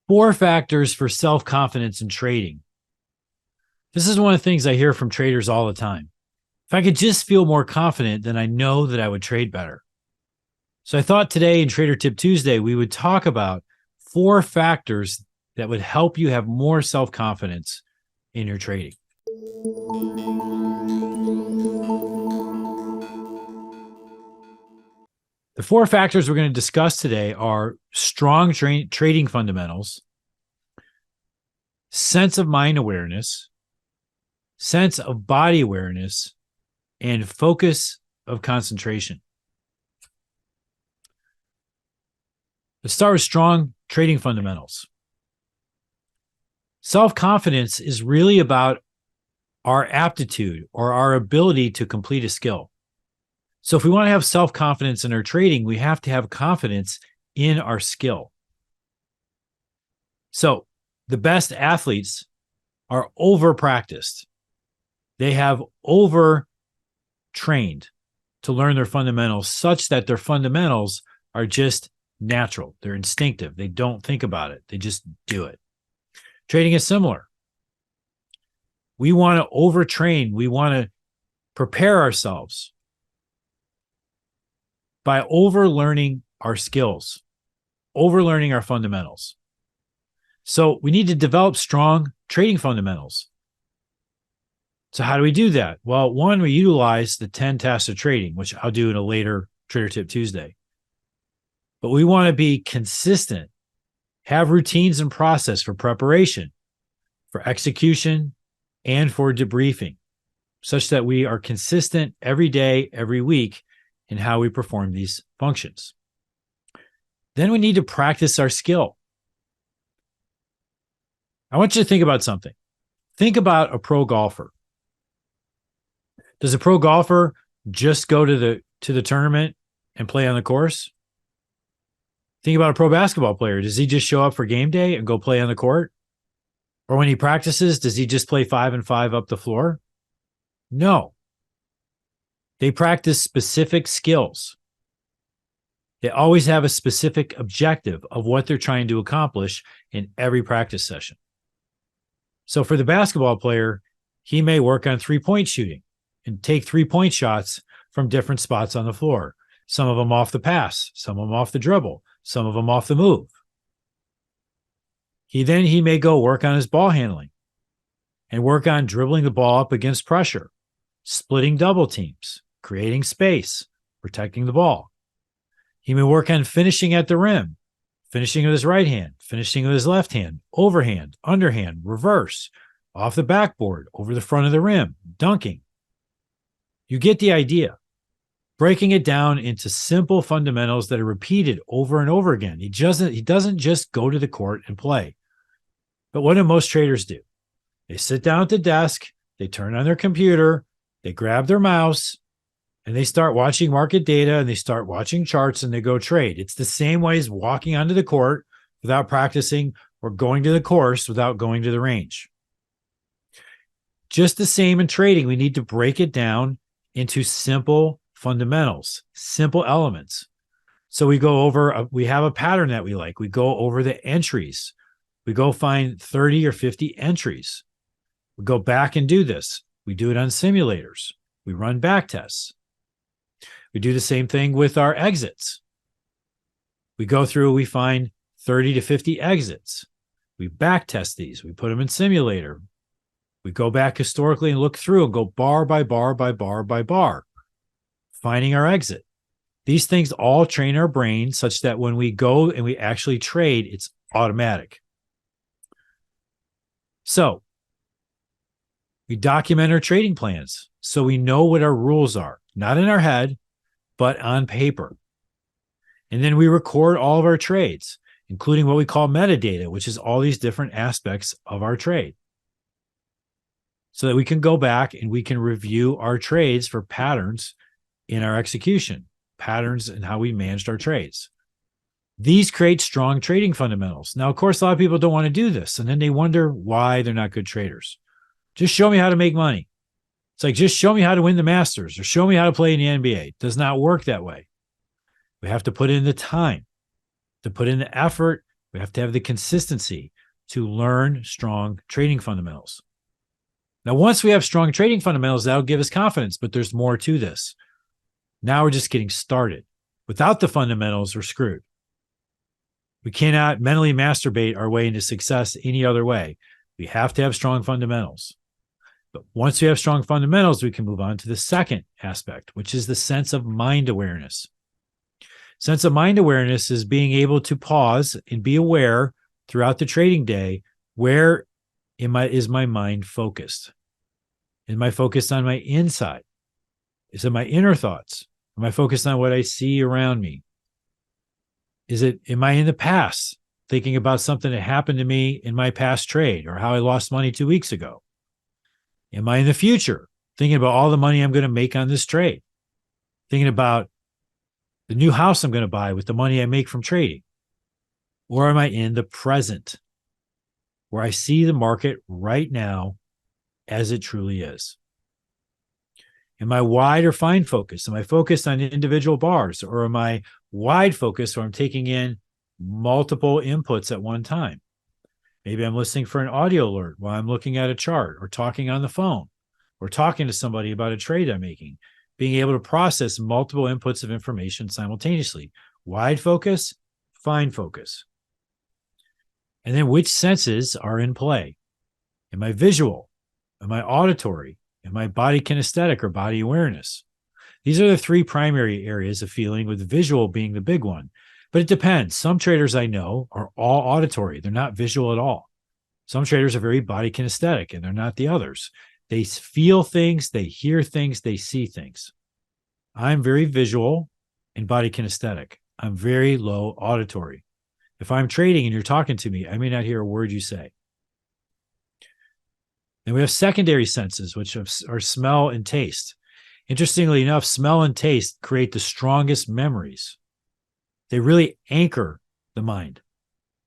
4 factors for self-confidence in trading. This is one of the things I hear from traders all the time. If I could just feel more confident, then I know that I would trade better. So I thought today in Trader Tip Tuesday, we would talk about 4 factors that would help you have more self-confidence in your trading. The 4 factors we're going to discuss today are strong trading fundamentals, sense of mind awareness, sense of body awareness, and focus of concentration. Let's start with strong trading fundamentals. Self-confidence is really about our aptitude or our ability to complete a skill. So if we want to have self-confidence in our trading, we have to have confidence in our skill. So the best athletes are over-practiced. They have over-trained to learn their fundamentals such that their fundamentals are just natural. They're instinctive. They don't think about it. They just do it. Trading is similar. We want to overtrain. We want to prepare ourselves by overlearning our skills, overlearning our fundamentals. So we need to develop strong trading fundamentals. So how do we do that? Well, one, we utilize the 10 tasks of trading, which I'll do in a later Trader Tip Tuesday. But we want to be consistent, have routines and process for preparation, for execution, and for debriefing, such that we are consistent every day, every week in how we perform these functions. Then we need to practice our skill. I want you to think about something. Think about a pro golfer. Does a pro golfer just go to the tournament and play on the course? Think about a pro basketball player. Does he just show up for game day and go play on the court? Or when he practices, does he just play 5-and-5 up the floor? No. They practice specific skills. They always have a specific objective of what they're trying to accomplish in every practice session. So for the basketball player, he may work on three-point shooting and take three-point shots from different spots on the floor. Some of them off the pass, some of them off the dribble, some of them off the move. He may go work on his ball handling and work on dribbling the ball up against pressure, splitting double teams, creating space, protecting the ball. He may work on finishing at the rim, finishing with his right hand, finishing with his left hand, overhand, underhand, reverse, off the backboard, over the front of the rim, dunking. You get the idea. Breaking it down into simple fundamentals that are repeated over and over again. He doesn't just go to the court and play. But what do most traders do? They sit down at the desk, they turn on their computer, they grab their mouse, and they start watching market data, and they start watching charts, and they go trade. It's the same way as walking onto the court without practicing or going to the course without going to the range. Just the same in trading. We need to break it down into simple fundamentals, simple elements. So we go over, we have a pattern that we like. We go over the entries. We go find 30 or 50 entries. We go back and do this. We do it on simulators. We run back tests. We do the same thing with our exits. We go through, we find 30 to 50 exits. We back test these. We put them in simulator. We go back historically and look through and go bar by bar by bar by bar, finding our exit. These things all train our brain such that when we go and we actually trade, it's automatic. So we document our trading plans so we know what our rules are, not in our head, but on paper. And then we record all of our trades, including what we call metadata, which is all these different aspects of our trade, so that we can go back and we can review our trades for patterns in our execution, patterns in how we managed our trades. These create strong trading fundamentals. Now, of course, a lot of people don't want to do this, and then they wonder why they're not good traders. Just show me how to make money. It's like, just show me how to win the Masters or show me how to play in the NBA. It does not work that way. We have to put in the time, to put in the effort. We have to have the consistency to learn strong trading fundamentals. Now, once we have strong trading fundamentals, that'll give us confidence, but there's more to this. Now we're just getting started. Without the fundamentals, we're screwed. We cannot mentally masturbate our way into success any other way. We have to have strong fundamentals. But once we have strong fundamentals, we can move on to the second aspect, which is the sense of mind awareness. Sense of mind awareness is being able to pause and be aware throughout the trading day. Where is my mind focused? Am I focused on my inside? Is it my inner thoughts? Am I focused on what I see around me? Am I in the past thinking about something that happened to me in my past trade or how I lost money 2 weeks ago? Am I in the future thinking about all the money I'm going to make on this trade? Thinking about the new house I'm going to buy with the money I make from trading? Or am I in the present where I see the market right now as it truly is? Am I wide or fine focused? Am I focused on individual bars, or am I wide focused where I'm taking in multiple inputs at one time? Maybe I'm listening for an audio alert while I'm looking at a chart or talking on the phone or talking to somebody about a trade I'm making, being able to process multiple inputs of information simultaneously. Wide focus, fine focus. And then which senses are in play? Am I visual? Am I auditory? Am I body kinesthetic or body awareness? These are the three primary areas of feeling, with visual being the big one. But it depends. Some traders I know are all auditory. They're not visual at all. Some traders are very body kinesthetic, and they're not the others. They feel things, they hear things, they see things. I'm very visual and body kinesthetic. I'm very low auditory. If I'm trading and you're talking to me, I may not hear a word you say. Then we have secondary senses, which are smell and taste. Interestingly enough, smell and taste create the strongest memories. They really anchor the mind,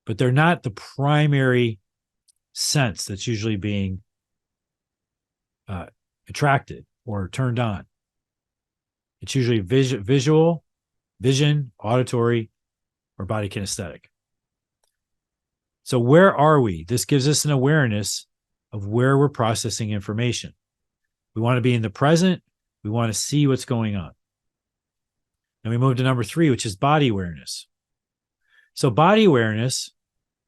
but they're not the primary sense that's usually being attracted or turned on. It's usually visual, vision, auditory, or body kinesthetic. So where are we? This gives us an awareness of where we're processing information. We want to be in the present. We want to see what's going on. And we move to number 3, which is body awareness. So body awareness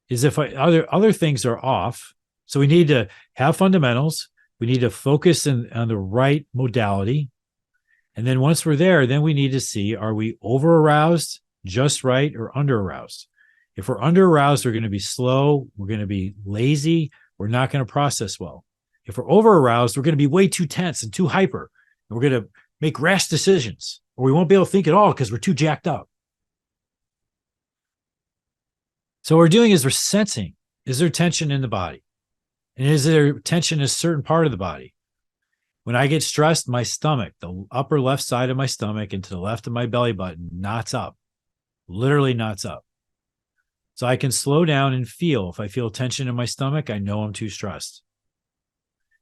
is if other things are off. So we need to have fundamentals. We need to focus on the right modality. And then once we're there, then we need to see, are we over aroused, just right, or under aroused? If we're under aroused, we're going to be slow. We're going to be lazy. We're not going to process well. If we're over aroused, we're going to be way too tense and too hyper. And we're going to make rash decisions, or we won't be able to think at all because we're too jacked up. So what we're doing is we're sensing, is there tension in the body? And is there tension in a certain part of the body? When I get stressed, my stomach, the upper left side of my stomach and to the left of my belly button knots up, literally knots up. So I can slow down and feel. If I feel tension in my stomach, I know I'm too stressed.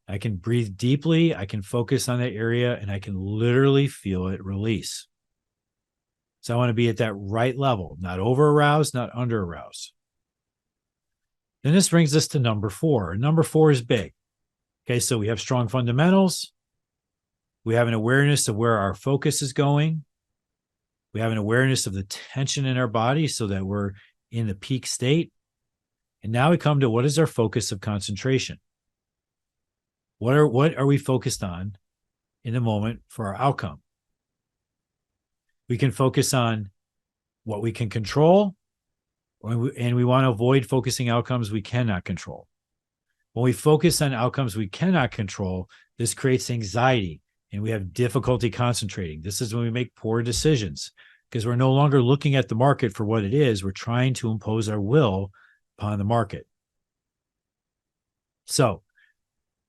I can breathe deeply. I can focus on that area, and I can literally feel it release. So I want to be at that right level, not over aroused, not under aroused. Then this brings us to number 4. And number 4 is big. Okay, so we have strong fundamentals. We have an awareness of where our focus is going. We have an awareness of the tension in our body so that we're in the peak state. And now we come to, what is our focus of concentration? What are we focused on in the moment for our outcome? We can focus on what we can control, and we want to avoid focusing outcomes we cannot control. When we focus on outcomes we cannot control, this creates anxiety, and we have difficulty concentrating. This is when we make poor decisions, because we're no longer looking at the market for what it is. We're trying to impose our will upon the market. So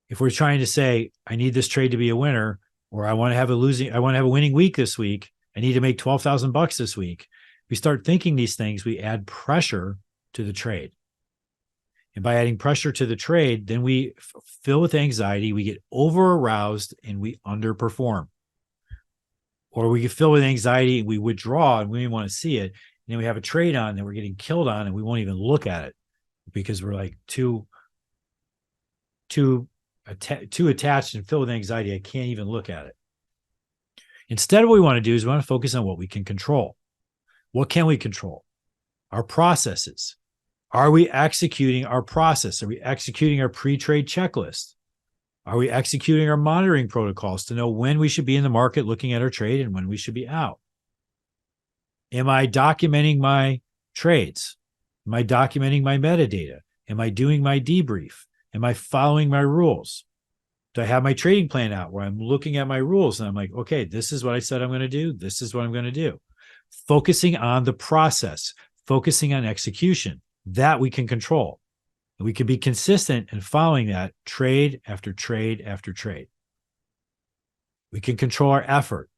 if we're trying to say, I need this trade to be a winner, or I want to have a winning week this week, I need to make $12,000 this week. We start thinking these things, we add pressure to the trade. And by adding pressure to the trade, then we fill with anxiety, we get over aroused, and we underperform. Or we get filled with anxiety and we withdraw and we didn't want to see it, And then we have a trade on that we're getting killed on and we won't even look at it because we're like too attached and filled with anxiety. I can't even look at it. Instead, what we want to do is we want to focus on what we can control. What can we control? Our processes. Are we executing our process? Are we executing our pre-trade checklist? Are we executing our monitoring protocols to know when we should be in the market looking at our trade and when we should be out? Am I documenting my trades? Am I documenting my metadata? Am I doing my debrief? Am I following my rules? Do I have my trading plan out where I'm looking at my rules and I'm like, okay, this is what I said I'm going to do. This is what I'm going to do. Focusing on the process, focusing on execution, that we can control. And we can be consistent in following that trade after trade after trade. We can control our effort.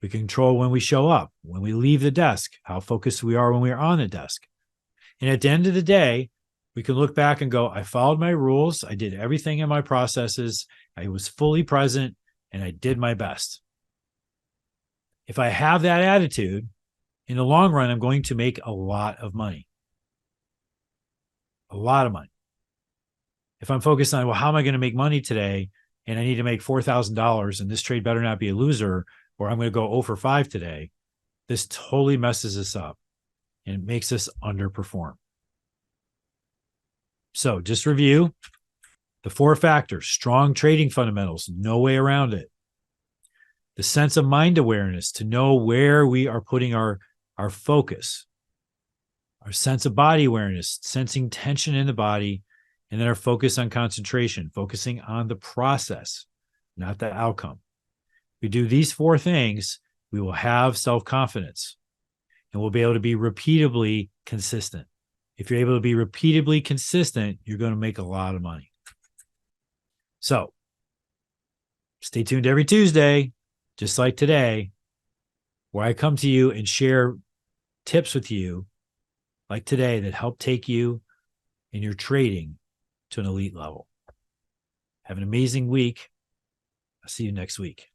We can control when we show up, when we leave the desk, how focused we are when we are on the desk. And at the end of the day, we can look back and go, I followed my rules. I did everything in my processes. I was fully present and I did my best. If I have that attitude, in the long run, I'm going to make a lot of money. A lot of money. If I'm focused on, well, how am I going to make money today? And I need to make $4,000 and this trade better not be a loser, or I'm going to go 0 for 5 today. This totally messes us up and it makes us underperform. So just review the 4 factors: strong trading fundamentals, no way around it. The sense of mind awareness to know where we are putting our focus, our sense of body awareness, sensing tension in the body, and then our focus on concentration, focusing on the process, not the outcome. If we do these 4 things, we will have self-confidence and we'll be able to be repeatably consistent. If you're able to be repeatedly consistent, you're going to make a lot of money. So stay tuned every Tuesday, just like today, where I come to you and share tips with you like today that help take you in your trading to an elite level. Have an amazing week. I'll see you next week.